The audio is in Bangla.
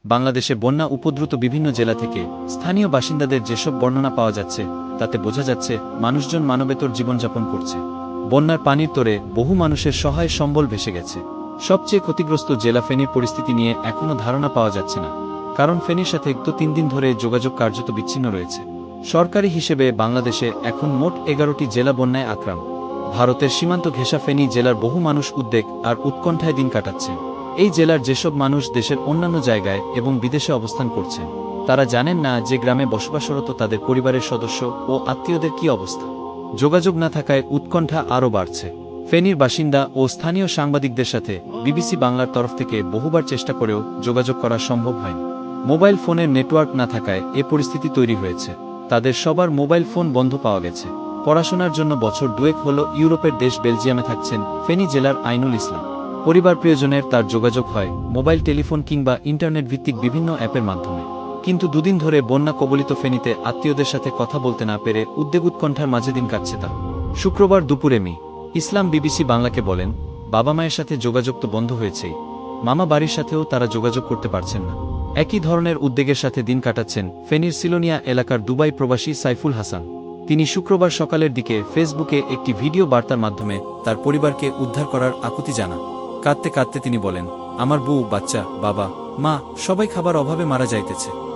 বাংলাদেশে বন্যা উপদ্রুত বিভিন্ন জেলা থেকে স্থানীয় বাসিন্দাদের যেসব বর্ণনা পাওয়া যাচ্ছে তাতে বোঝা যাচ্ছে মানুষজন মানবেতর জীবনযাপন করছে। বন্যার পানির তোরে বহু মানুষের সহায় সম্বল ভেসে গেছে। সবচেয়ে ক্ষতিগ্রস্ত জেলা ফেনীর পরিস্থিতি নিয়ে এখনও ধারণা পাওয়া যাচ্ছে না, কারণ ফেনীর সাথে গত 3 দিন ধরে যোগাযোগ কার্যত বিচ্ছিন্ন রয়েছে। সরকারি হিসেবে বাংলাদেশে এখন মোট 11টি জেলা বন্যায় আক্রান্ত। ভারতের সীমান্ত ঘেঁষা ফেনী জেলার বহু মানুষ উদ্বেগ আর উৎকণ্ঠায় দিন কাটাচ্ছে। এই জেলার যেসব মানুষ দেশের অন্যান্য জায়গায় এবং বিদেশে অবস্থান করছেন, তারা জানেন না যে গ্রামে বসবাসরত তাদের পরিবারের সদস্য ও আত্মীয়দের কী অবস্থা। যোগাযোগ না থাকায় উৎকণ্ঠা আরও বাড়ছে। ফেনীর বাসিন্দা ও স্থানীয় সাংবাদিকদের সাথে বিবিসি বাংলার তরফ থেকে বহুবার চেষ্টা করেও যোগাযোগ করা সম্ভব হয়নি। মোবাইল ফোনের নেটওয়ার্ক না থাকায় এ পরিস্থিতি তৈরি হয়েছে। তাদের সবার মোবাইল ফোন বন্ধ পাওয়া গেছে। পড়াশোনার জন্য বছর 2 হল ইউরোপের দেশ বেলজিয়ামে থাকছেন ফেনী জেলার আইনুল ইসলাম। পরিবার প্রিয়জনের তার যোগাযোগ হয় মোবাইল টেলিফোন কিংবা ইন্টারনেট ভিত্তিক বিভিন্ন অ্যাপের মাধ্যমে। কিন্তু 2 দিন ধরে বন্যা কবলিত ফেনীতে আত্মীয়দের সাথে কথা বলতে না পেরে উদ্বেগ উৎকণ্ঠার মাঝে দিন কাটছে তার। শুক্রবার দুপুরে ইসলাম বিবিসি বাংলাকে বলেন, বাবা মায়ের সাথে যোগাযোগ তো বন্ধ হয়েছেই, মামা বাড়ির সাথেও তারা যোগাযোগ করতে পারছেন না। একই ধরনের উদ্বেগের সাথে দিন কাটাচ্ছেন ফেনীর সিলোনিয়া এলাকার দুবাই প্রবাসী সাইফুল হাসান। তিনি শুক্রবার সকালের দিকে ফেসবুকে একটি ভিডিও বার্তার মাধ্যমে তার পরিবারকে উদ্ধার করার আকুতি জানান। কাঁদতে কাঁদতে তিনি বলেন, আমার বউ, বাচ্চা, বাবা, মা সবাই খাবার অভাবে মারা যাইতেছে।